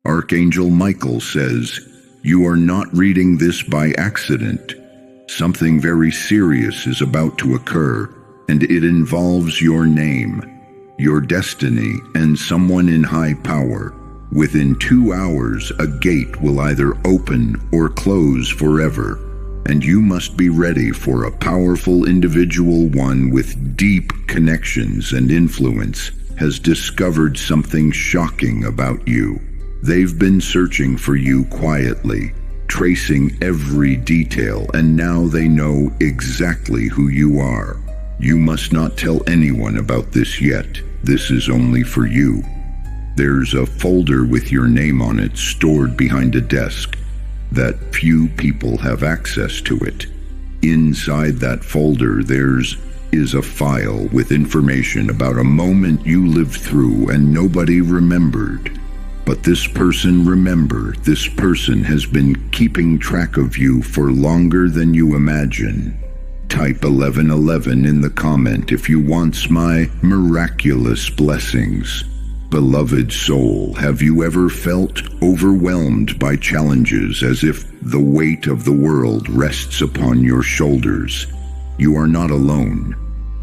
Archangel Michael says, "You are not reading this by accident. Something very serious is about to occur, and it involves your name, your destiny, and someone in high power. Within 2 hours, a gate will either open or close forever, and you must be ready for a powerful individual. One with deep connections and influence has discovered something shocking about you. They've been searching for you quietly, tracing every detail, and now they know exactly who you are. You must not tell anyone about this yet. This is only for you." There's a folder with your name on it stored behind a desk that few people have access to it. Inside that folder is a file with information about a moment you lived through and nobody remembered. But this person has been keeping track of you for longer than you imagine. Type 1111 in the comment if you want my miraculous blessings. Beloved soul, have you ever felt overwhelmed by challenges as if the weight of the world rests upon your shoulders? You are not alone.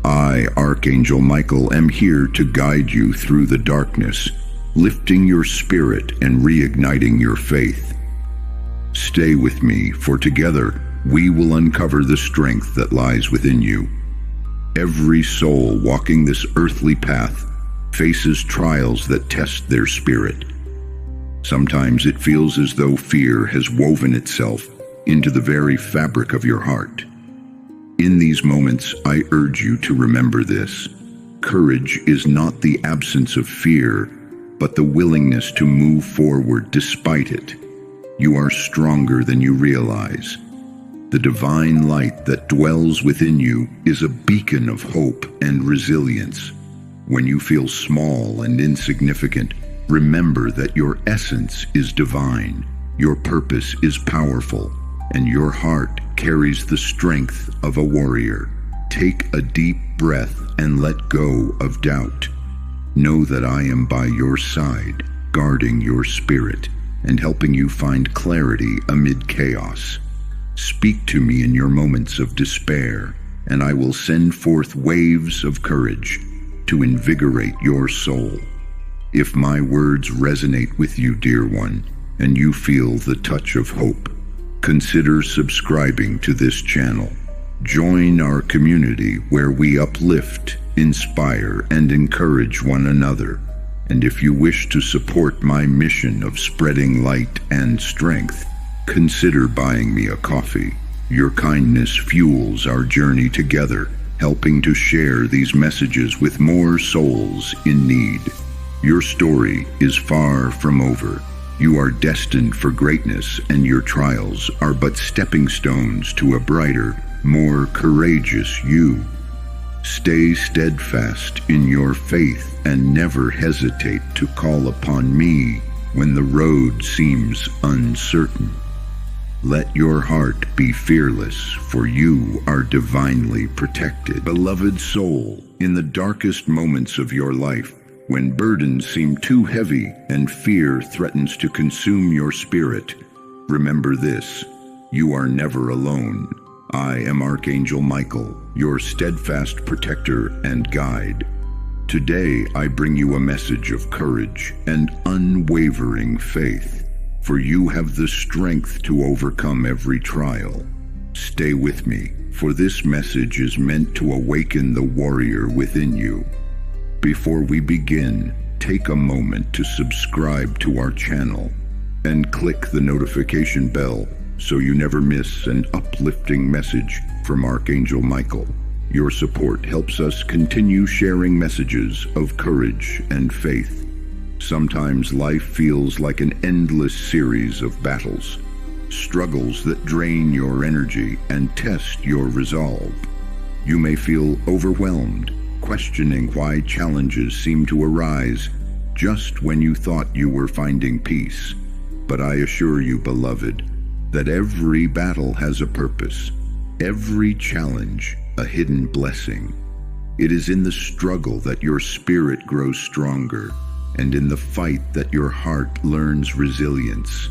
I, Archangel Michael, am here to guide you through the darkness, lifting your spirit and reigniting your faith. Stay with me, for together we will uncover the strength that lies within you. Every soul walking this earthly path faces trials that test their spirit. Sometimes it feels as though fear has woven itself into the very fabric of your heart. In these moments, I urge you to remember this. Courage is not the absence of fear, but the willingness to move forward despite it. You are stronger than you realize. The divine light that dwells within you is a beacon of hope and resilience. When you feel small and insignificant, remember that your essence is divine, your purpose is powerful, and your heart carries the strength of a warrior. Take a deep breath and let go of doubt. Know that I am by your side, guarding your spirit and helping you find clarity amid chaos. Speak to me in your moments of despair, and I will send forth waves of courage to invigorate your soul. If my words resonate with you, dear one, and you feel the touch of hope, consider subscribing to this channel. Join our community where we uplift, inspire, and encourage one another. And if you wish to support my mission of spreading light and strength, consider buying me a coffee. Your kindness fuels our journey together, helping to share these messages with more souls in need. Your story is far from over. You are destined for greatness, and your trials are but stepping stones to a brighter, more courageous you. Stay steadfast in your faith and never hesitate to call upon me when the road seems uncertain. Let your heart be fearless, for you are divinely protected. Beloved soul, in the darkest moments of your life, when burdens seem too heavy and fear threatens to consume your spirit, remember this: you are never alone. I am Archangel Michael, your steadfast protector and guide. Today I bring you a message of courage and unwavering faith, for you have the strength to overcome every trial. Stay with me, for this message is meant to awaken the warrior within you. Before we begin, take a moment to subscribe to our channel and click the notification bell so you never miss an uplifting message from Archangel Michael. Your support helps us continue sharing messages of courage and faith. Sometimes life feels like an endless series of battles, struggles that drain your energy and test your resolve. You may feel overwhelmed, questioning why challenges seem to arise just when you thought you were finding peace. But I assure you, beloved, that every battle has a purpose, every challenge a hidden blessing. It is in the struggle that your spirit grows stronger, and in the fight that your heart learns resilience.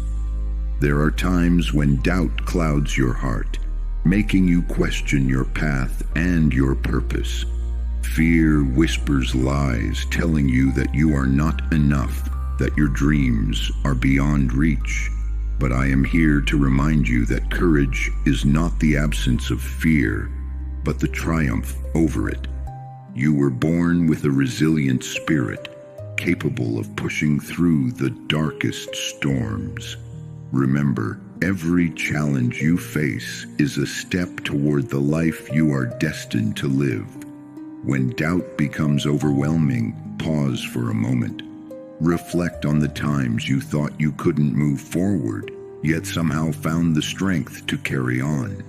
There are times when doubt clouds your heart, making you question your path and your purpose. Fear whispers lies, telling you that you are not enough, that your dreams are beyond reach. But I am here to remind you that courage is not the absence of fear, but the triumph over it. You were born with a resilient spirit, capable of pushing through the darkest storms. Remember, every challenge you face is a step toward the life you are destined to live. When doubt becomes overwhelming, pause for a moment. Reflect on the times you thought you couldn't move forward, yet somehow found the strength to carry on.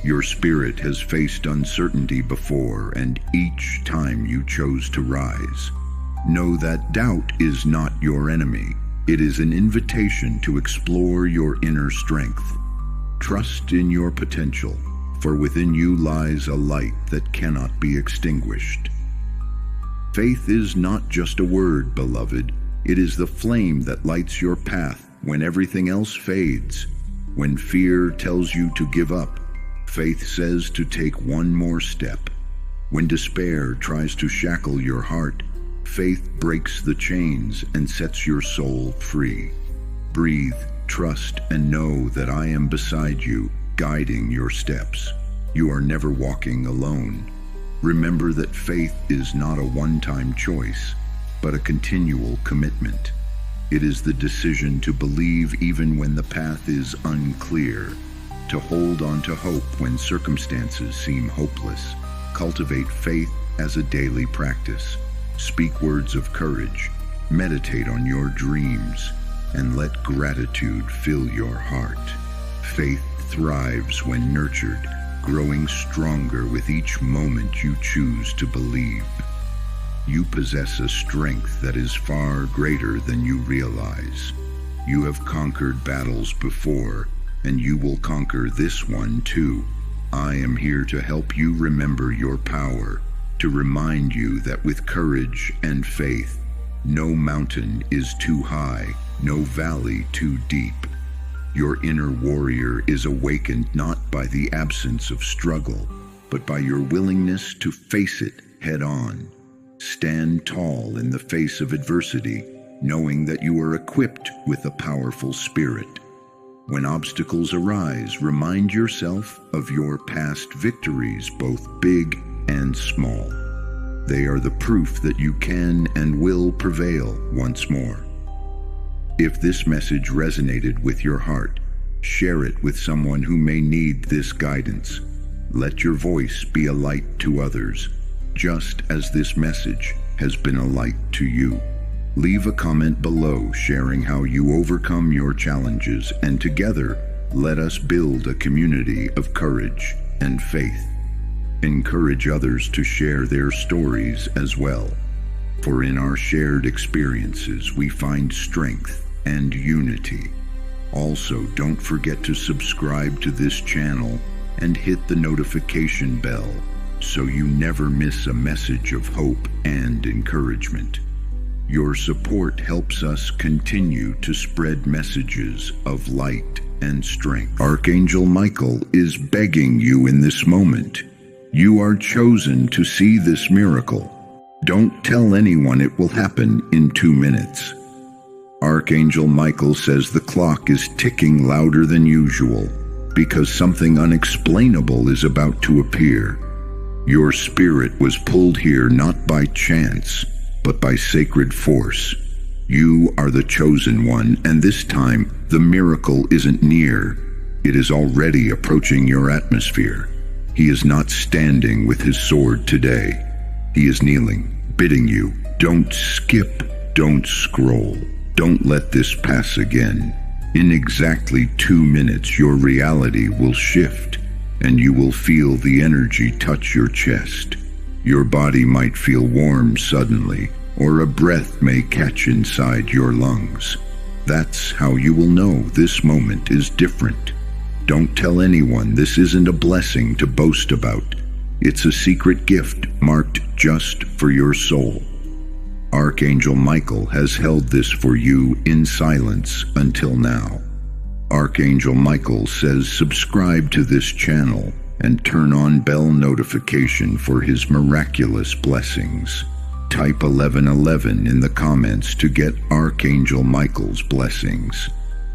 Your spirit has faced uncertainty before, and each time you chose to rise. Know that doubt is not your enemy. It is an invitation to explore your inner strength. Trust in your potential, for within you lies a light that cannot be extinguished. Faith is not just a word, beloved. It is the flame that lights your path when everything else fades. When fear tells you to give up, faith says to take one more step. When despair tries to shackle your heart, faith breaks the chains and sets your soul free. Breathe, trust, and know that I am beside you, guiding your steps. You are never walking alone. Remember that faith is not a one-time choice, but a continual commitment. It is the decision to believe even when the path is unclear, to hold on to hope when circumstances seem hopeless. Cultivate faith as a daily practice. Speak words of courage, meditate on your dreams, and let gratitude fill your heart. Faith thrives when nurtured, growing stronger with each moment you choose to believe. You possess a strength that is far greater than you realize. You have conquered battles before, and you will conquer this one too. I am here to help you remember your power, to remind you that with courage and faith, no mountain is too high, no valley too deep. Your inner warrior is awakened not by the absence of struggle, but by your willingness to face it head on. Stand tall in the face of adversity, knowing that you are equipped with a powerful spirit. When obstacles arise, remind yourself of your past victories, both big and small. They are the proof that you can and will prevail once more. If this message resonated with your heart, share it with someone who may need this guidance. Let your voice be a light to others, just as this message has been a light to you. Leave a comment below sharing how you overcome your challenges, and together, let us build a community of courage and faith. Encourage others to share their stories as well, for in our shared experiences we find strength and unity. Also, don't forget to subscribe to this channel and hit the notification bell so you never miss a message of hope and encouragement. Your support helps us continue to spread messages of light and strength. Archangel Michael is begging you in this moment. You are chosen to see this miracle. Don't tell anyone it will happen in 2 minutes. Archangel Michael says the clock is ticking louder than usual because something unexplainable is about to appear. Your spirit was pulled here not by chance, but by sacred force. You are the chosen one, and this time the miracle isn't near. It is already approaching your atmosphere. He is not standing with his sword today. He is kneeling, bidding you, don't skip, don't scroll. Don't let this pass again. In exactly 2 minutes, your reality will shift, and you will feel the energy touch your chest. Your body might feel warm suddenly, or a breath may catch inside your lungs. That's how you will know this moment is different. Don't tell anyone this isn't a blessing to boast about. It's a secret gift marked just for your soul. Archangel Michael has held this for you in silence until now. Archangel Michael says subscribe to this channel and turn on bell notification for his miraculous blessings. Type 1111 in the comments to get Archangel Michael's blessings.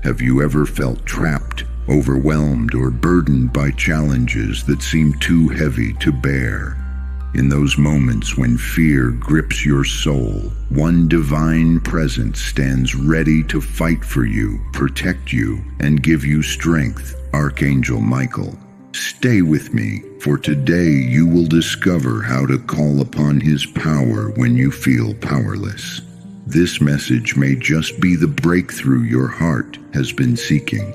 Have you ever felt trapped, overwhelmed, or burdened by challenges that seem too heavy to bear? In those moments when fear grips your soul, one divine presence stands ready to fight for you, protect you, and give you strength. Archangel Michael. Stay with me, for today you will discover how to call upon his power when you feel powerless. This message may just be the breakthrough your heart has been seeking.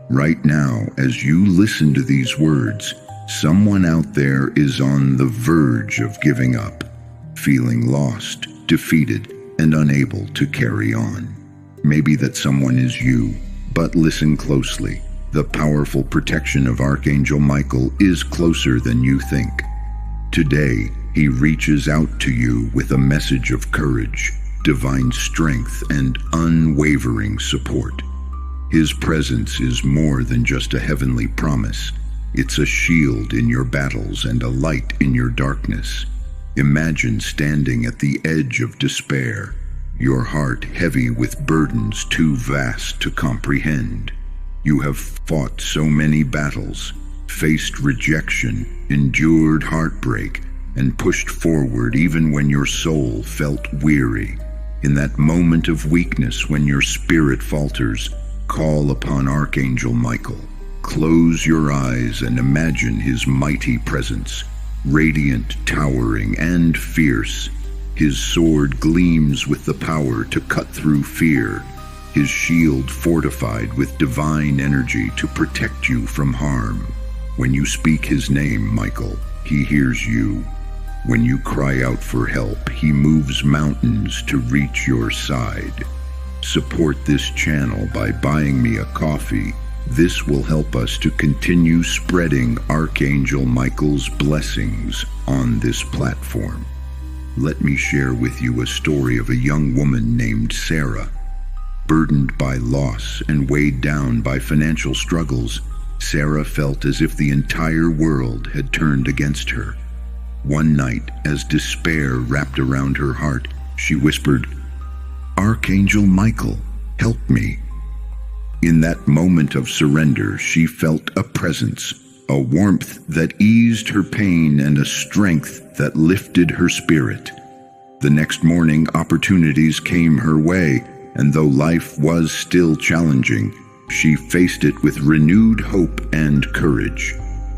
Right now, as you listen to these words, someone out there is on the verge of giving up, feeling lost, defeated, and unable to carry on. Maybe that someone is you, but listen closely. The powerful protection of Archangel Michael is closer than you think. Today, he reaches out to you with a message of courage, divine strength, and unwavering support. His presence is more than just a heavenly promise. It's a shield in your battles and a light in your darkness. Imagine standing at the edge of despair, your heart heavy with burdens too vast to comprehend. You have fought so many battles, faced rejection, endured heartbreak, and pushed forward even when your soul felt weary. In that moment of weakness when your spirit falters, call upon Archangel Michael. Close your eyes and imagine his mighty presence, radiant, towering, and fierce. His sword gleams with the power to cut through fear, his shield fortified with divine energy to protect you from harm. When you speak his name, Michael, he hears you. When you cry out for help, he moves mountains to reach your side. Support this channel by buying me a coffee. This will help us to continue spreading Archangel Michael's blessings on this platform. Let me share with you a story of a young woman named Sarah. Burdened by loss and weighed down by financial struggles, Sarah felt as if the entire world had turned against her. One night, as despair wrapped around her heart, she whispered, "Archangel Michael, help me." In that moment of surrender, she felt a presence, a warmth that eased her pain and a strength that lifted her spirit. The next morning, opportunities came her way, and though life was still challenging, she faced it with renewed hope and courage.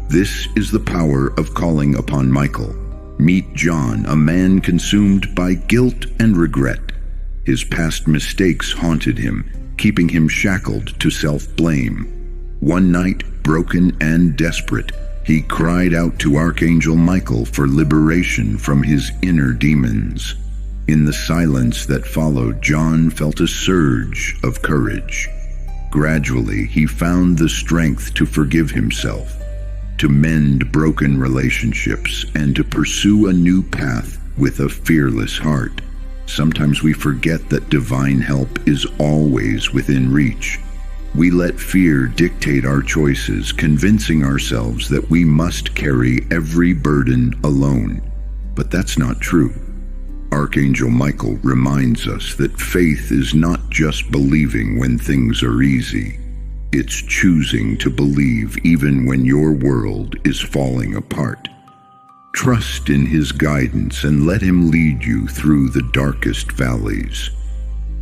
This is the power of calling upon Michael. Meet John, a man consumed by guilt and regret. His past mistakes haunted him, keeping him shackled to self-blame. One night, broken and desperate, he cried out to Archangel Michael for liberation from his inner demons. In the silence that followed, John felt a surge of courage. Gradually, he found the strength to forgive himself, to mend broken relationships, and to pursue a new path with a fearless heart. Sometimes we forget that divine help is always within reach. We let fear dictate our choices, convincing ourselves that we must carry every burden alone. But that's not true. Archangel Michael reminds us that faith is not just believing when things are easy. It's choosing to believe even when your world is falling apart. Trust in his guidance and let him lead you through the darkest valleys.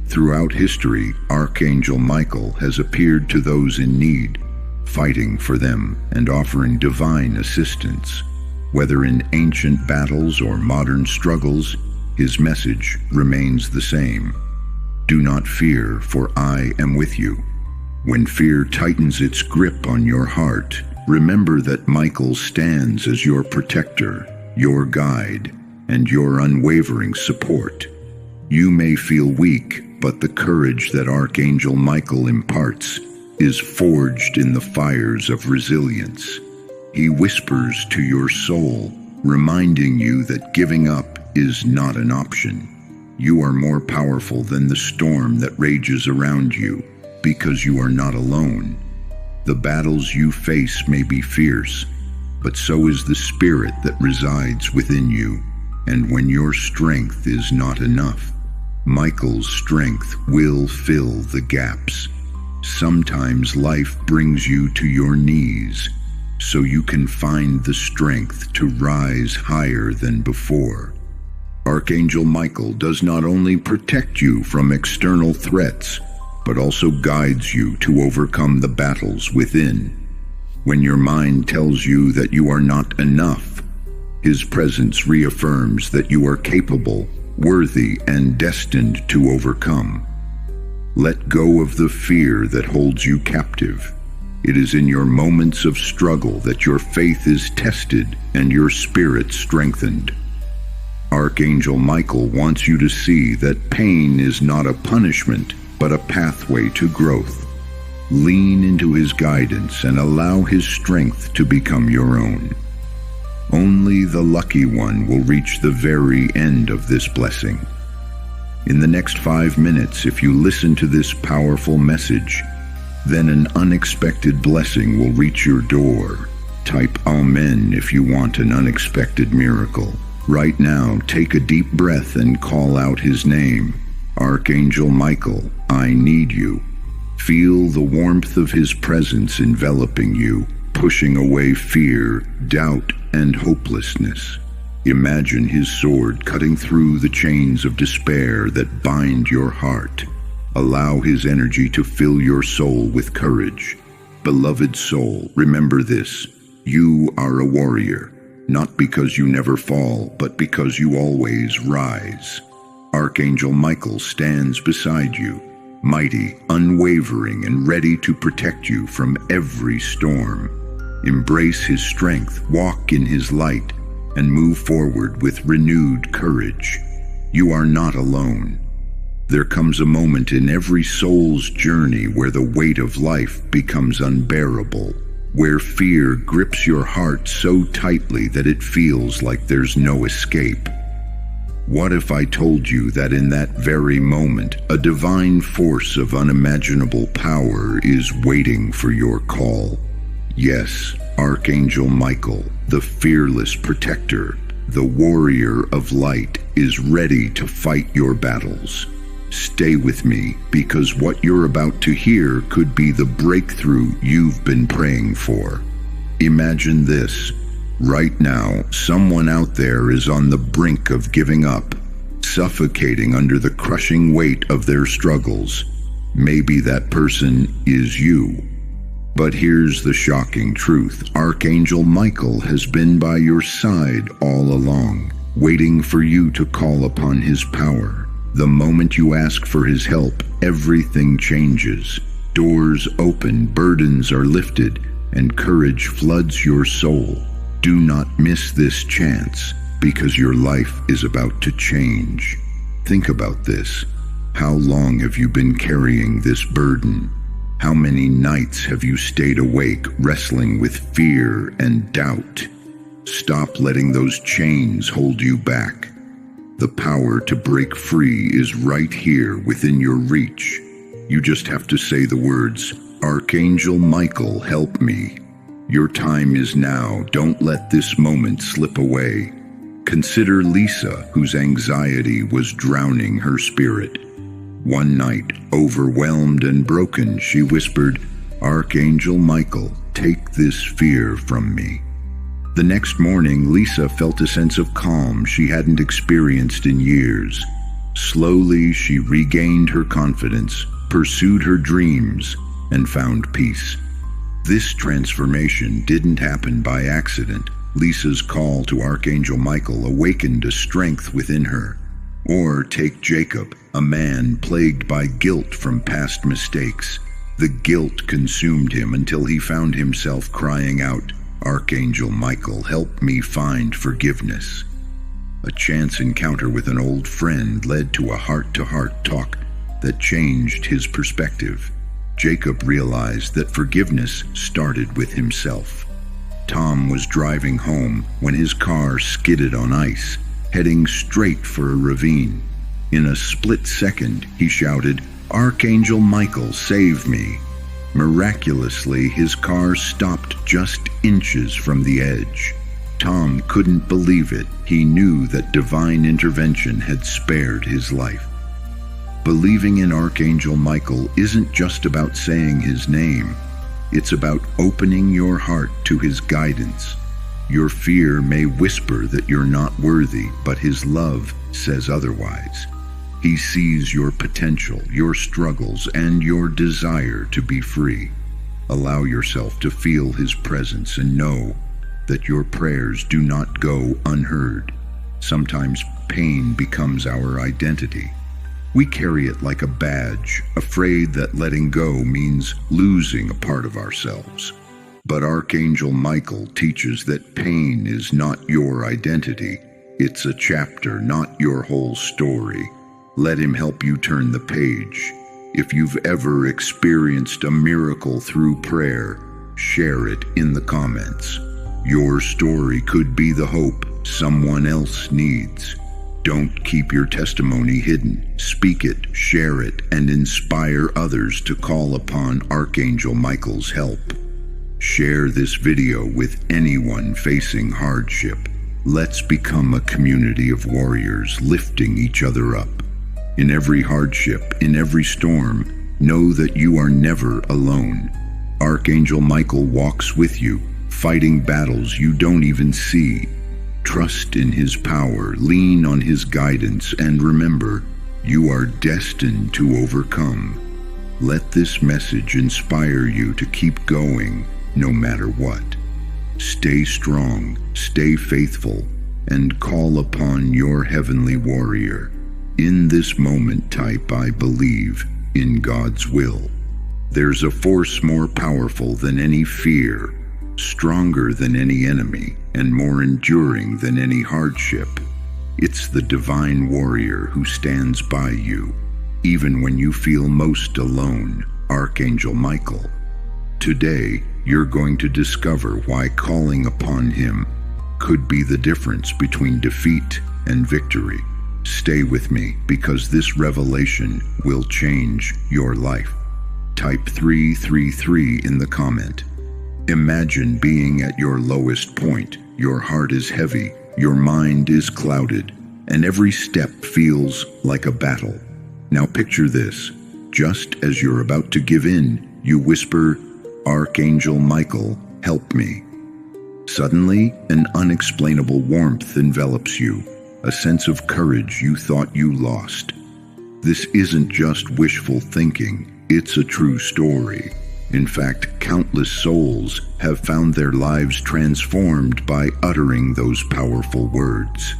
Throughout history, Archangel Michael has appeared to those in need, fighting for them and offering divine assistance. Whether in ancient battles or modern struggles, his message remains the same. Do not fear, for I am with you. When fear tightens its grip on your heart, remember that Michael stands as your protector, your guide, and your unwavering support. You may feel weak, but the courage that Archangel Michael imparts is forged in the fires of resilience. He whispers to your soul, reminding you that giving up is not an option. You are more powerful than the storm that rages around you, because you are not alone. The battles you face may be fierce, but so is the spirit that resides within you. And when your strength is not enough, Michael's strength will fill the gaps. Sometimes life brings you to your knees, so you can find the strength to rise higher than before. Archangel Michael does not only protect you from external threats, but also guides you to overcome the battles within. When your mind tells you that you are not enough, his presence reaffirms that you are capable, worthy, and destined to overcome. Let go of the fear that holds you captive. It is in your moments of struggle that your faith is tested and your spirit strengthened. Archangel Michael wants you to see that pain is not a punishment, but a pathway to growth. Lean into his guidance and allow his strength to become your own. Only the lucky one will reach the very end of this blessing. In the next 5 minutes, if you listen to this powerful message, then an unexpected blessing will reach your door. Type Amen if you want an unexpected miracle. Right now, take a deep breath and call out his name. Archangel Michael, I need you. Feel the warmth of his presence enveloping you, pushing away fear, doubt, and hopelessness. Imagine his sword cutting through the chains of despair that bind your heart. Allow his energy to fill your soul with courage. Beloved soul, remember this: you are a warrior, not because you never fall, but because you always rise. Archangel Michael stands beside you, mighty, unwavering, and ready to protect you from every storm. Embrace his strength, walk in his light, and move forward with renewed courage. You are not alone. There comes a moment in every soul's journey where the weight of life becomes unbearable, where fear grips your heart so tightly that it feels like there's no escape. What if I told you that in that very moment, a divine force of unimaginable power is waiting for your call? Yes, Archangel Michael, the fearless protector, the warrior of light, is ready to fight your battles. Stay with me, because what you're about to hear could be the breakthrough you've been praying for. Imagine this. Right now, someone out there is on the brink of giving up, suffocating under the crushing weight of their struggles. Maybe that person is you. But here's the shocking truth. Archangel Michael has been by your side all along, waiting for you to call upon his power. The moment you ask for his help, everything changes. Doors open, burdens are lifted, and courage floods your soul. Do not miss this chance, because your life is about to change. Think about this. How long have you been carrying this burden? How many nights have you stayed awake, wrestling with fear and doubt? Stop letting those chains hold you back. The power to break free is right here within your reach. You just have to say the words, Archangel Michael, help me. Your time is now. Don't let this moment slip away. Consider Lisa, whose anxiety was drowning her spirit. One night, overwhelmed and broken, she whispered, Archangel Michael, take this fear from me. The next morning, Lisa felt a sense of calm she hadn't experienced in years. Slowly, she regained her confidence, pursued her dreams, and found peace. This transformation didn't happen by accident. Lisa's call to Archangel Michael awakened a strength within her. Or take Jacob, a man plagued by guilt from past mistakes. The guilt consumed him until he found himself crying out, Archangel Michael, help me find forgiveness. A chance encounter with an old friend led to a heart-to-heart talk that changed his perspective. Jacob realized that forgiveness started with himself. Tom was driving home when his car skidded on ice, heading straight for a ravine. In a split second, he shouted, "Archangel Michael, save me!" Miraculously, his car stopped just inches from the edge. Tom couldn't believe it. He knew that divine intervention had spared his life. Believing in Archangel Michael isn't just about saying his name. It's about opening your heart to his guidance. Your fear may whisper that you're not worthy, but his love says otherwise. He sees your potential, your struggles, and your desire to be free. Allow yourself to feel his presence and know that your prayers do not go unheard. Sometimes pain becomes our identity. We carry it like a badge, afraid that letting go means losing a part of ourselves. But Archangel Michael teaches that pain is not your identity. It's a chapter, not your whole story. Let him help you turn the page. If you've ever experienced a miracle through prayer, share it in the comments. Your story could be the hope someone else needs. Don't keep your testimony hidden. Speak it, share it, and inspire others to call upon Archangel Michael's help. Share this video with anyone facing hardship. Let's become a community of warriors lifting each other up. In every hardship, in every storm, know that you are never alone. Archangel Michael walks with you, fighting battles you don't even see. Trust in his power, lean on his guidance, and remember, you are destined to overcome. Let this message inspire you to keep going, no matter what. Stay strong, stay faithful, and call upon your heavenly warrior. In this moment, type, "I believe in God's will." There's a force more powerful than any fear, stronger than any enemy, and more enduring than any hardship. It's the divine warrior who stands by you, even when you feel most alone, Archangel Michael. Today, you're going to discover why calling upon him could be the difference between defeat and victory. Stay with me, because this revelation will change your life. Type 333 in the comment. Imagine being at your lowest point. Your heart is heavy, your mind is clouded, and every step feels like a battle. Now picture this. Just as you're about to give in, you whisper, "Archangel Michael, help me." Suddenly, an unexplainable warmth envelops you, a sense of courage you thought you lost. This isn't just wishful thinking, it's a true story. In fact, countless souls have found their lives transformed by uttering those powerful words.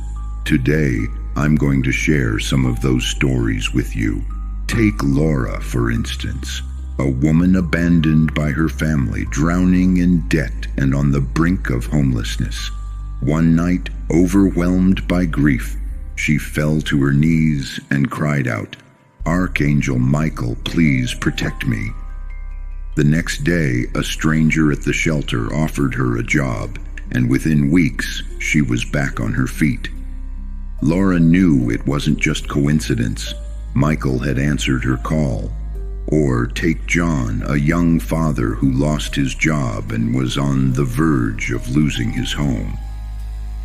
Today, I'm going to share some of those stories with you. Take Laura, for instance, a woman abandoned by her family, drowning in debt and on the brink of homelessness. One night, overwhelmed by grief, she fell to her knees and cried out, "Archangel Michael, please protect me." The next day, a stranger at the shelter offered her a job, and within weeks, she was back on her feet. Laura knew it wasn't just coincidence. Michael had answered her call. Or take John, a young father who lost his job and was on the verge of losing his home.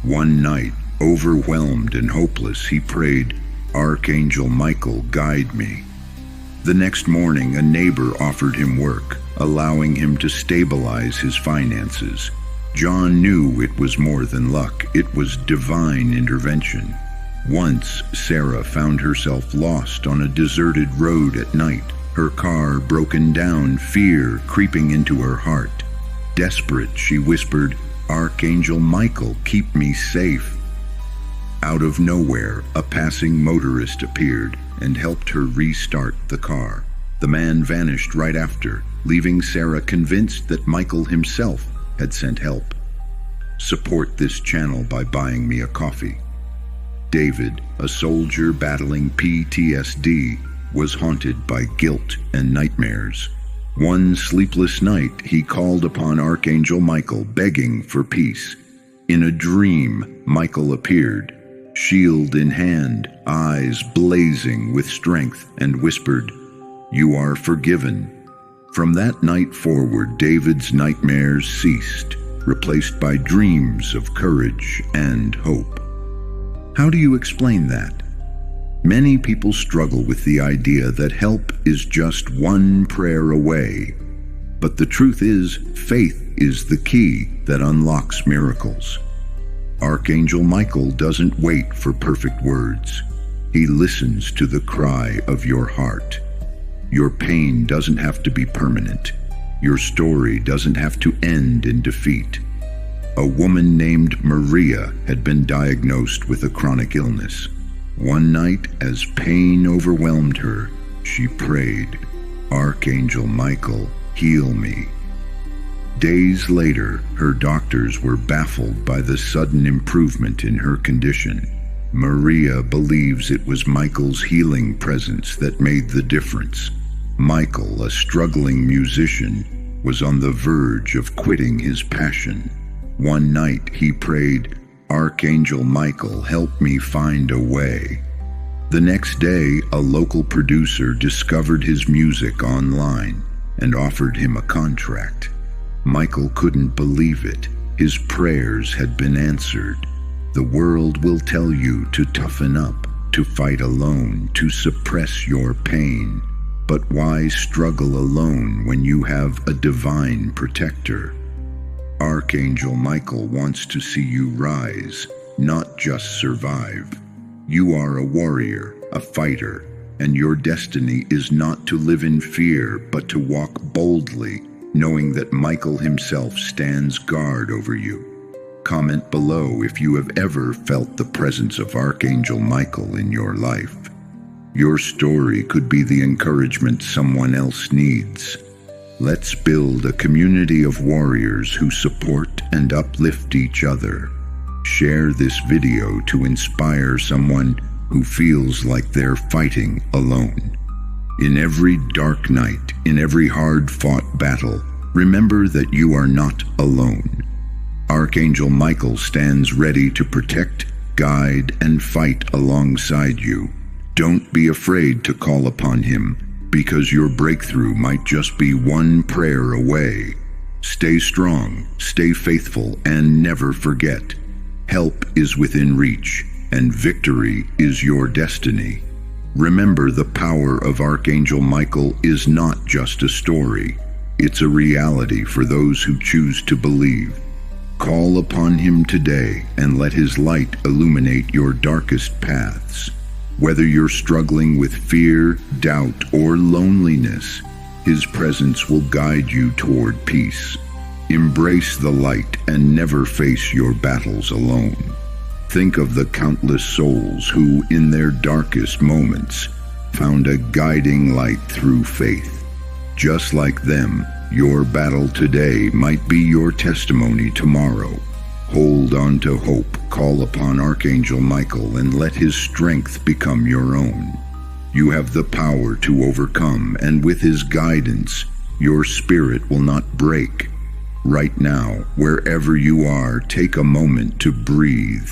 One night, overwhelmed and hopeless, he prayed, "Archangel Michael, guide me." The next morning, a neighbor offered him work, allowing him to stabilize his finances. John knew it was more than luck, it was divine intervention. Once, Sarah found herself lost on a deserted road at night, her car broken down, fear creeping into her heart. Desperate, she whispered, "Archangel Michael, keep me safe." Out of nowhere, a passing motorist appeared and helped her restart the car. The man vanished right after, leaving Sarah convinced that Michael himself had sent help. Support this channel by buying me a coffee. David, a soldier battling PTSD, was haunted by guilt and nightmares. One sleepless night, he called upon Archangel Michael, begging for peace. In a dream, Michael appeared, shield in hand, eyes blazing with strength, and whispered, "You are forgiven." From that night forward, David's nightmares ceased, replaced by dreams of courage and hope. How do you explain that? Many people struggle with the idea that help is just one prayer away. But the truth is, faith is the key that unlocks miracles. Archangel Michael doesn't wait for perfect words. He listens to the cry of your heart. Your pain doesn't have to be permanent. Your story doesn't have to end in defeat. A woman named Maria had been diagnosed with a chronic illness. One night, as pain overwhelmed her, she prayed, "Archangel Michael, heal me." Days later, her doctors were baffled by the sudden improvement in her condition. Maria believes it was Michael's healing presence that made the difference. Michael, a struggling musician, was on the verge of quitting his passion. One night he prayed, "Archangel Michael, help me find a way." The next day, a local producer discovered his music online and offered him a contract. Michael couldn't believe it. His prayers had been answered. The world will tell you to toughen up, to fight alone, to suppress your pain. But why struggle alone when you have a divine protector? Archangel Michael wants to see you rise, not just survive. You are a warrior, a fighter, and your destiny is not to live in fear, but to walk boldly, knowing that Michael himself stands guard over you. Comment below if you have ever felt the presence of Archangel Michael in your life. Your story could be the encouragement someone else needs. Let's build a community of warriors who support and uplift each other. Share this video to inspire someone who feels like they're fighting alone. In every dark night, in every hard-fought battle, remember that you are not alone. Archangel Michael stands ready to protect, guide, and fight alongside you. Don't be afraid to call upon him, because your breakthrough might just be one prayer away. Stay strong, stay faithful, and never forget, help is within reach, and victory is your destiny. Remember, the power of Archangel Michael is not just a story. It's a reality for those who choose to believe. Call upon him today and let his light illuminate your darkest paths. Whether you're struggling with fear, doubt, or loneliness, his presence will guide you toward peace. Embrace the light and never face your battles alone. Think of the countless souls who, in their darkest moments, found a guiding light through faith. Just like them, your battle today might be your testimony tomorrow. Hold on to hope, call upon Archangel Michael, and let his strength become your own. You have the power to overcome, and with his guidance, your spirit will not break. Right now, wherever you are, take a moment to breathe,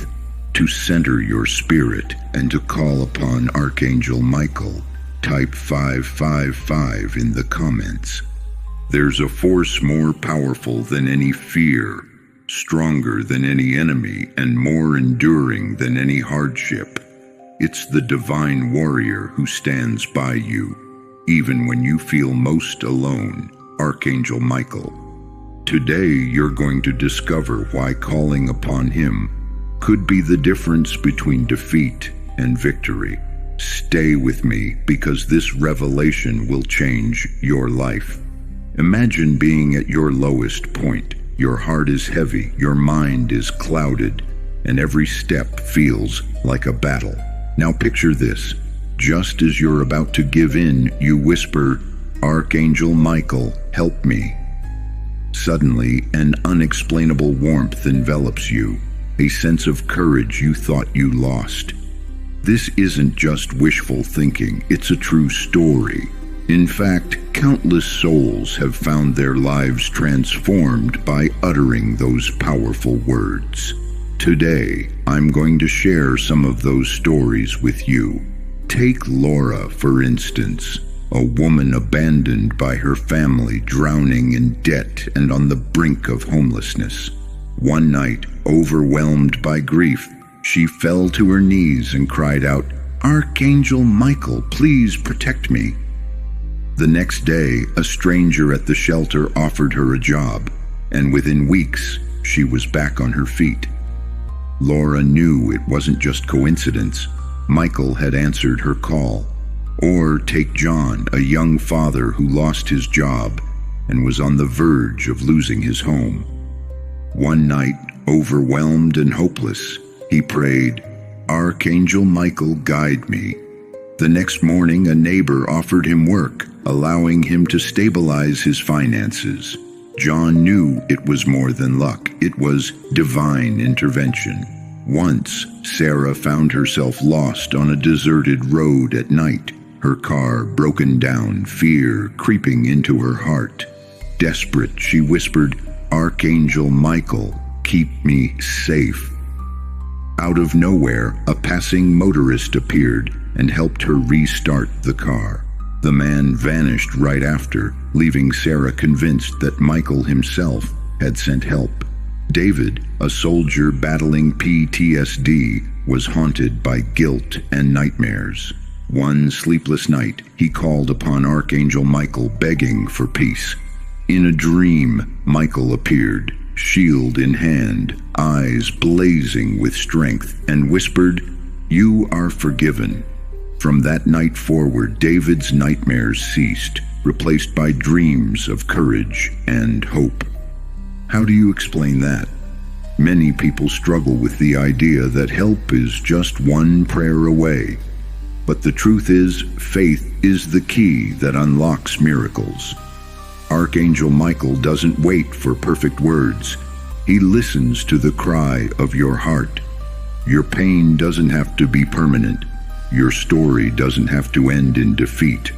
to center your spirit, and to call upon Archangel Michael. Type 555 in the comments. There's a force more powerful than any fear, stronger than any enemy, and more enduring than any hardship. It's the divine warrior who stands by you, even when you feel most alone, Archangel Michael. Today, you're going to discover why calling upon him could be the difference between defeat and victory. Stay with me, because this revelation will change your life. Imagine being at your lowest point. Your heart is heavy, your mind is clouded, and every step feels like a battle. Now picture this. Just as you're about to give in, you whisper, "Archangel Michael, help me." Suddenly, an unexplainable warmth envelops you, a sense of courage you thought you lost. This isn't just wishful thinking, it's a true story. In fact, countless souls have found their lives transformed by uttering those powerful words. Today, I'm going to share some of those stories with you. Take Laura, for instance, a woman abandoned by her family, drowning in debt and on the brink of homelessness. One night, overwhelmed by grief, she fell to her knees and cried out, "Archangel Michael, please protect me." The next day, a stranger at the shelter offered her a job, and within weeks, she was back on her feet. Laura knew it wasn't just coincidence. Michael had answered her call. Or take John, a young father who lost his job and was on the verge of losing his home. One night, overwhelmed and hopeless, he prayed, "Archangel Michael, guide me." The next morning, a neighbor offered him work, allowing him to stabilize his finances. John knew it was more than luck. It was divine intervention. Once, Sarah found herself lost on a deserted road at night, her car broken down, fear creeping into her heart. Desperate, she whispered, "Archangel Michael, keep me safe." Out of nowhere, a passing motorist appeared and helped her restart the car. The man vanished right after, leaving Sarah convinced that Michael himself had sent help. David, a soldier battling PTSD, was haunted by guilt and nightmares. One sleepless night, he called upon Archangel Michael, begging for peace. In a dream, Michael appeared, shield in hand, eyes blazing with strength, and whispered, "You are forgiven." From that night forward, David's nightmares ceased, replaced by dreams of courage and hope. How do you explain that? Many people struggle with the idea that help is just one prayer away. But the truth is, faith is the key that unlocks miracles. Archangel Michael doesn't wait for perfect words. He listens to the cry of your heart. Your pain doesn't have to be permanent. Your story doesn't have to end in defeat.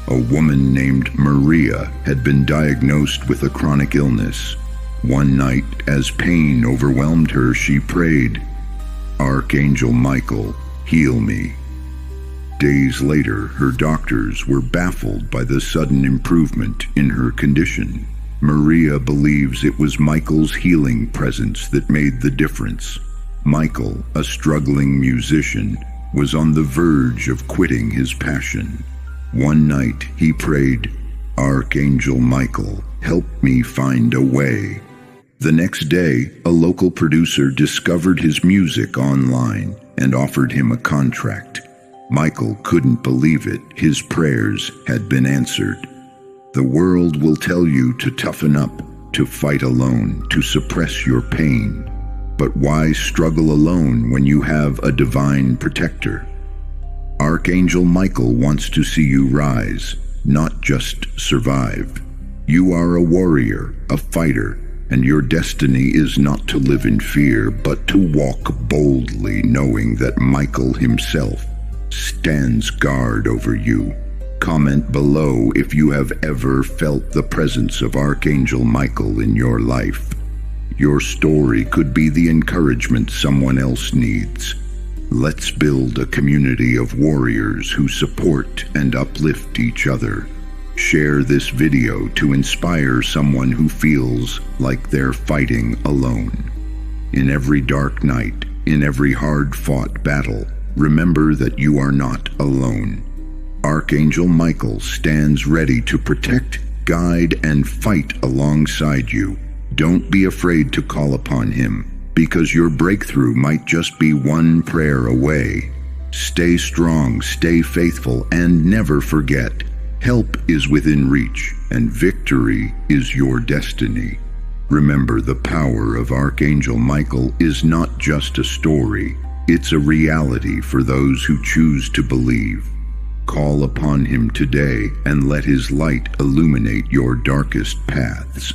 A woman named Maria had been diagnosed with a chronic illness. One night, as pain overwhelmed her, she prayed, "Archangel Michael, heal me." Days later, her doctors were baffled by the sudden improvement in her condition. Maria believes it was Michael's healing presence that made the difference. Michael, a struggling musician, was on the verge of quitting his passion. One night, he prayed, "Archangel Michael, help me find a way." The next day, a local producer discovered his music online and offered him a contract. Michael couldn't believe it. His prayers had been answered. The world will tell you to toughen up, to fight alone, to suppress your pain. But why struggle alone when you have a divine protector? Archangel Michael wants to see you rise, not just survive. You are a warrior, a fighter, and your destiny is not to live in fear, but to walk boldly, knowing that Michael himself stands guard over you. Comment below if you have ever felt the presence of Archangel Michael in your life. Your story could be the encouragement someone else needs. Let's build a community of warriors who support and uplift each other. Share this video to inspire someone who feels like they're fighting alone. In every dark night, in every hard-fought battle, remember that you are not alone. Archangel Michael stands ready to protect, guide, and fight alongside you. Don't be afraid to call upon him, because your breakthrough might just be one prayer away. Stay strong, stay faithful, and never forget, help is within reach, and victory is your destiny. Remember, the power of Archangel Michael is not just a story. It's a reality for those who choose to believe. Call upon him today and let his light illuminate your darkest paths.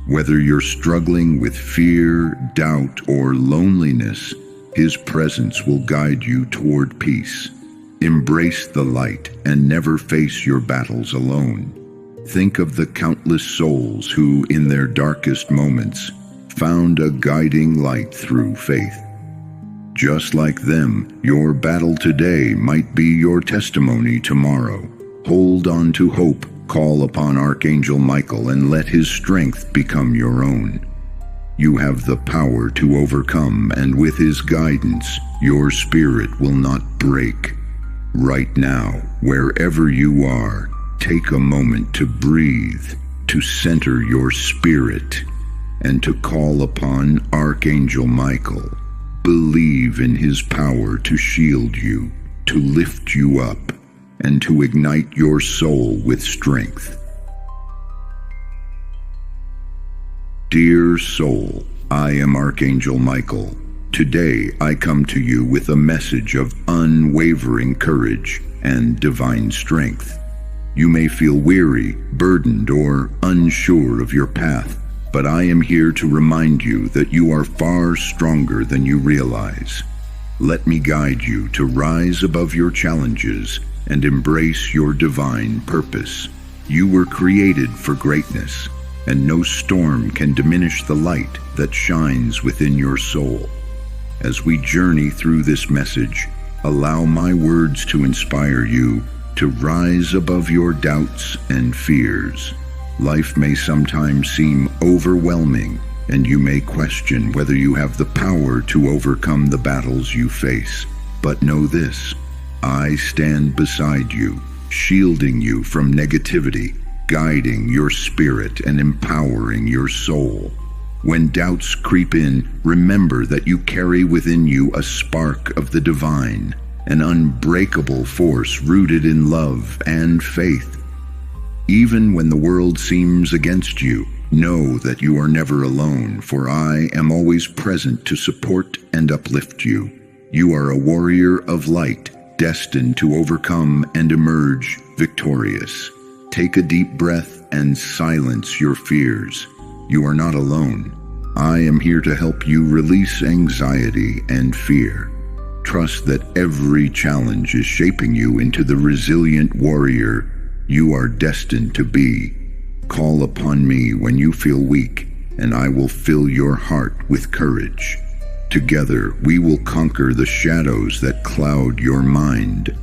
Whether you're struggling with fear, doubt, or loneliness, his presence will guide you toward peace. Embrace the light and never face your battles alone. Think of the countless souls who, in their darkest moments, found a guiding light through faith. Just like them, your battle today might be your testimony tomorrow. Hold on to hope, call upon Archangel Michael, and let his strength become your own. You have the power to overcome, and with his guidance, your spirit will not break. Right now, wherever you are, take a moment to breathe, to center your spirit, and to call upon Archangel Michael. Believe in his power to shield you, to lift you up, and to ignite your soul with strength. Dear soul, I am Archangel Michael. Today I come to you with a message of unwavering courage and divine strength. You may feel weary, burdened, or unsure of your path, but I am here to remind you that you are far stronger than you realize. Let me guide you to rise above your challenges and embrace your divine purpose. You were created for greatness, and no storm can diminish the light that shines within your soul. As we journey through this message, allow my words to inspire you to rise above your doubts and fears. Life may sometimes seem overwhelming, and you may question whether you have the power to overcome the battles you face. But know this: I stand beside you, shielding you from negativity, guiding your spirit and empowering your soul. When doubts creep in, remember that you carry within you a spark of the divine, an unbreakable force rooted in love and faith. Even when the world seems against you, know that you are never alone, for I am always present to support and uplift you. You are a warrior of light, destined to overcome and emerge victorious. Take a deep breath and silence your fears. You are not alone. I am here to help you release anxiety and fear. Trust that every challenge is shaping you into the resilient warrior you are destined to be. Call upon me when you feel weak, and I will fill your heart with courage. Together, we will conquer the shadows that cloud your mind.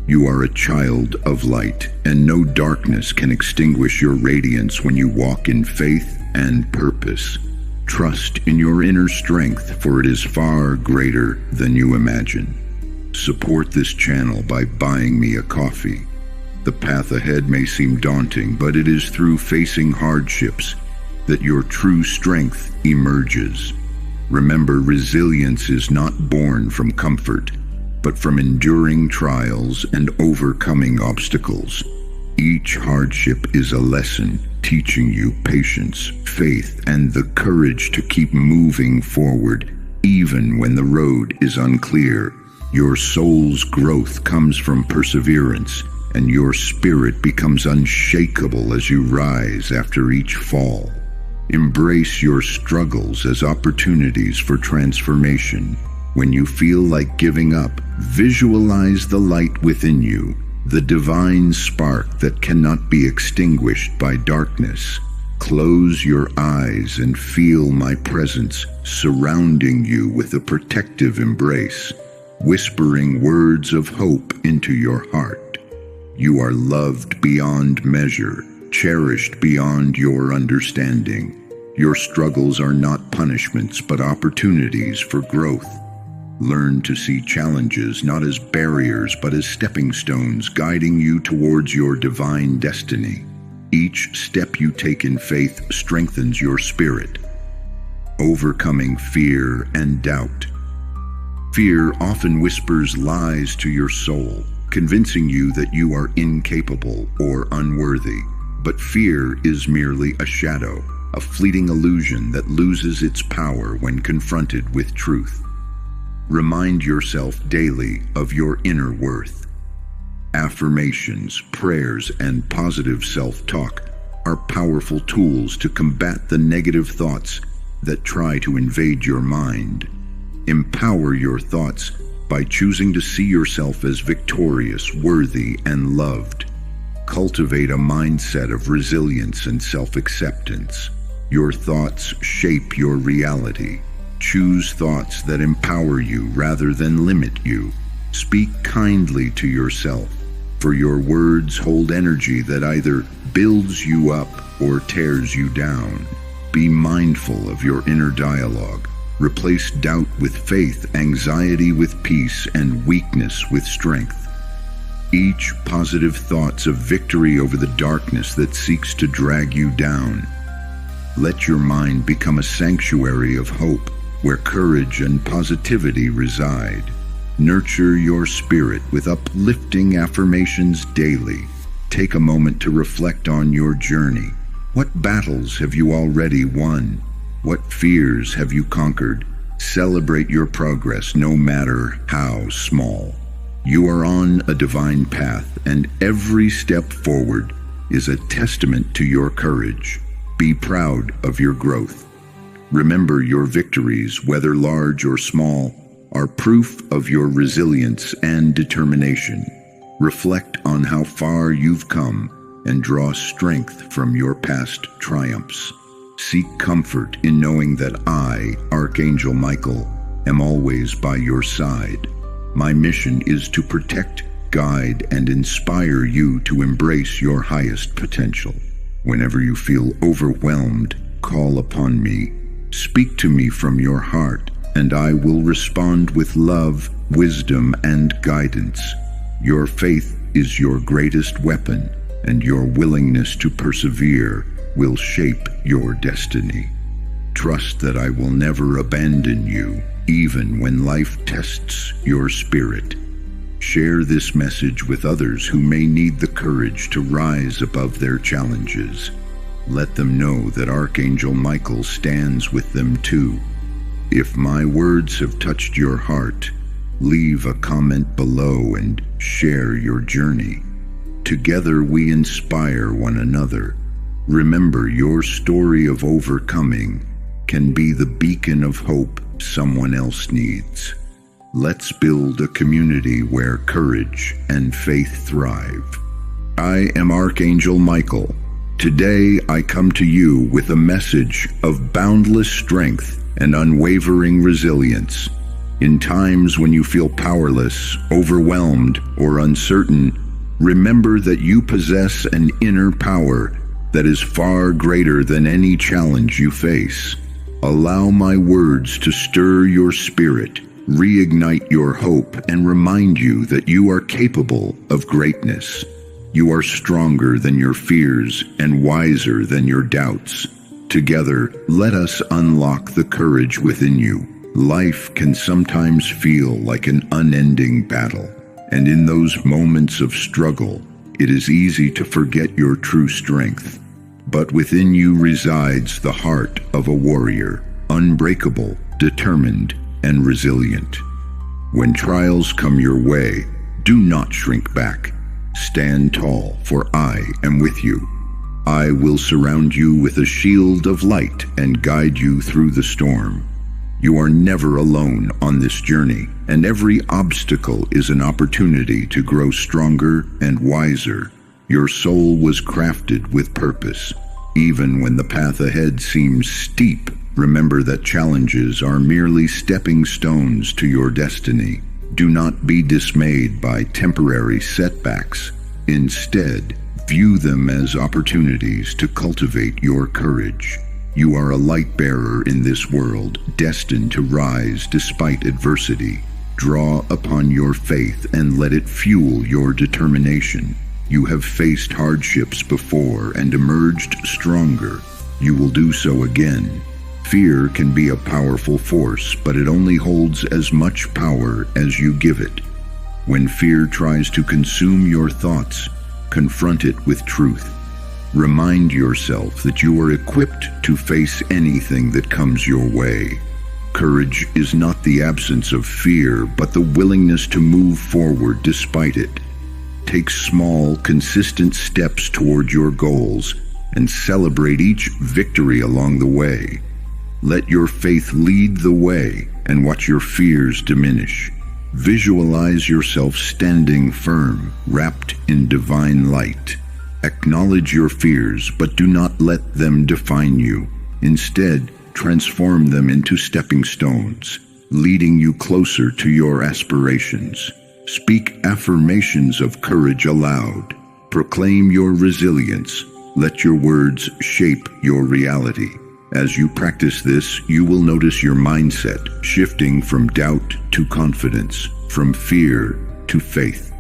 You are a child of light, and no darkness can extinguish your radiance when you walk in faith and purpose. Trust in your inner strength, for it is far greater than you imagine. Support this channel by buying me a coffee. The path ahead may seem daunting, but it is through facing hardships that your true strength emerges. Remember, resilience is not born from comfort, but from enduring trials and overcoming obstacles. Each hardship is a lesson, teaching you patience, faith, and the courage to keep moving forward, even when the road is unclear. Your soul's growth comes from perseverance, and your spirit becomes unshakable as you rise after each fall. Embrace your struggles as opportunities for transformation. When you feel like giving up, visualize the light within you, the divine spark that cannot be extinguished by darkness. Close your eyes and feel my presence surrounding you with a protective embrace, whispering words of hope into your heart. You are loved beyond measure, cherished beyond your understanding. Your struggles are not punishments, but opportunities for growth. Learn to see challenges not as barriers, but as stepping stones guiding you towards your divine destiny. Each step you take in faith strengthens your spirit, overcoming fear and doubt. Fear often whispers lies to your soul, convincing you that you are incapable or unworthy. But fear is merely a shadow, a fleeting illusion that loses its power when confronted with truth. Remind yourself daily of your inner worth. Affirmations, prayers, and positive self-talk are powerful tools to combat the negative thoughts that try to invade your mind. Empower your thoughts by choosing to see yourself as victorious, worthy, and loved. Cultivate a mindset of resilience and self-acceptance. Your thoughts shape your reality. Choose thoughts that empower you rather than limit you. Speak kindly to yourself, for your words hold energy that either builds you up or tears you down. Be mindful of your inner dialogue. Replace doubt with faith, anxiety with peace, and weakness with strength. Each positive thought's a victory over the darkness that seeks to drag you down. Let your mind become a sanctuary of hope, where courage and positivity reside. Nurture your spirit with uplifting affirmations daily. Take a moment to reflect on your journey. What battles have you already won? What fears have you conquered? Celebrate your progress, no matter how small. You are on a divine path, and every step forward is a testament to your courage. Be proud of your growth. Remember, your victories, whether large or small, are proof of your resilience and determination. Reflect on how far you've come and draw strength from your past triumphs. Seek comfort in knowing that I, Archangel Michael, am always by your side. My mission is to protect, guide, and inspire you to embrace your highest potential. Whenever you feel overwhelmed, call upon me. Speak to me from your heart, and I will respond with love, wisdom, and guidance. Your faith is your greatest weapon, and your willingness to persevere will shape your destiny. Trust that I will never abandon you, even when life tests your spirit. Share this message with others who may need the courage to rise above their challenges. Let them know that Archangel Michael stands with them too. If my words have touched your heart, leave a comment below and share your journey. Together we inspire one another. Remember, your story of overcoming can be the beacon of hope someone else needs. Let's build a community where courage and faith thrive. I am Archangel Michael. Today I come to you with a message of boundless strength and unwavering resilience. In times when you feel powerless, overwhelmed, or uncertain, remember that you possess an inner power that is far greater than any challenge you face. Allow my words to stir your spirit, reignite your hope, and remind you that you are capable of greatness. You are stronger than your fears and wiser than your doubts. Together, let us unlock the courage within you. Life can sometimes feel like an unending battle, and in those moments of struggle, it is easy to forget your true strength. But within you resides the heart of a warrior, unbreakable, determined, and resilient. When trials come your way, do not shrink back. Stand tall, for I am with you. I will surround you with a shield of light and guide you through the storm. You are never alone on this journey, and every obstacle is an opportunity to grow stronger and wiser. Your soul was crafted with purpose. Even when the path ahead seems steep, remember that challenges are merely stepping stones to your destiny. Do not be dismayed by temporary setbacks. Instead, view them as opportunities to cultivate your courage. You are a light bearer in this world, destined to rise despite adversity. Draw upon your faith and let it fuel your determination. You have faced hardships before and emerged stronger. You will do so again. Fear can be a powerful force, but it only holds as much power as you give it. When fear tries to consume your thoughts, confront it with truth. Remind yourself that you are equipped to face anything that comes your way. Courage is not the absence of fear, but the willingness to move forward despite it. Take small, consistent steps toward your goals and celebrate each victory along the way. Let your faith lead the way and watch your fears diminish. Visualize yourself standing firm, wrapped in divine light. Acknowledge your fears, but do not let them define you. Instead, transform them into stepping stones, leading you closer to your aspirations. Speak affirmations of courage aloud. Proclaim your resilience. Let your words shape your reality. As you practice this, you will notice your mindset shifting from doubt to confidence, from fear to faith.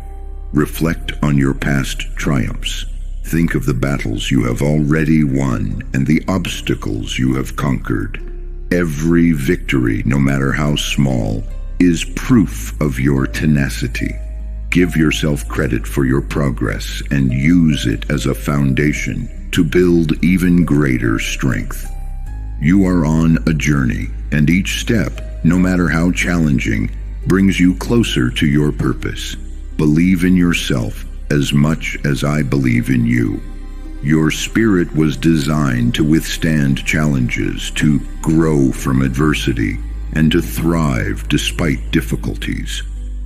Reflect on your past triumphs. Think of the battles you have already won and the obstacles you have conquered. Every victory, no matter how small, is proof of your tenacity. Give yourself credit for your progress and use it as a foundation to build even greater strength. You are on a journey, and each step, no matter how challenging, brings you closer to your purpose. Believe in yourself as much as I believe in you. Your spirit was designed to withstand challenges, to grow from adversity, and to thrive despite difficulties.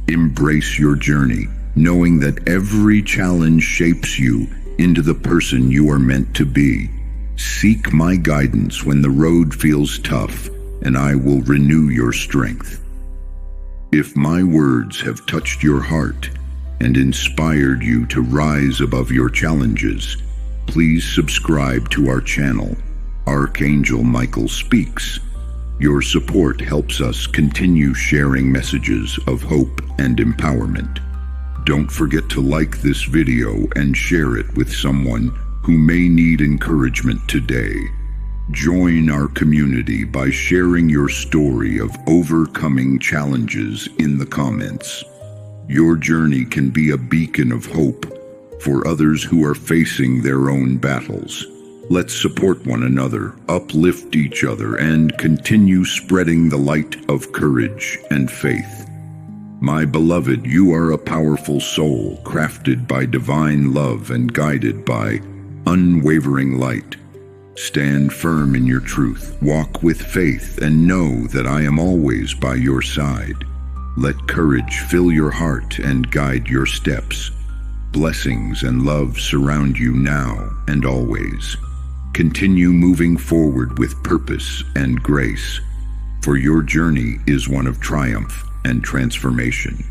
Embrace your journey, knowing that every challenge shapes you into the person you are meant to be. Seek my guidance when the road feels tough, and I will renew your strength. If my words have touched your heart and inspired you to rise above your challenges, please subscribe to our channel, Archangel Michael Speaks. Your support helps us continue sharing messages of hope and empowerment. Don't forget to like this video and share it with someone who may need encouragement today. Join our community by sharing your story of overcoming challenges in the comments. Your journey can be a beacon of hope for others who are facing their own battles. Let's support one another, uplift each other, and continue spreading the light of courage and faith. My beloved, you are a powerful soul, crafted by divine love and guided by unwavering light. Stand firm in your truth, walk with faith, and know that I am always by your side. Let courage fill your heart and guide your steps. Blessings and love surround you now and always. Continue moving forward with purpose and grace, for your journey is one of triumph and transformation.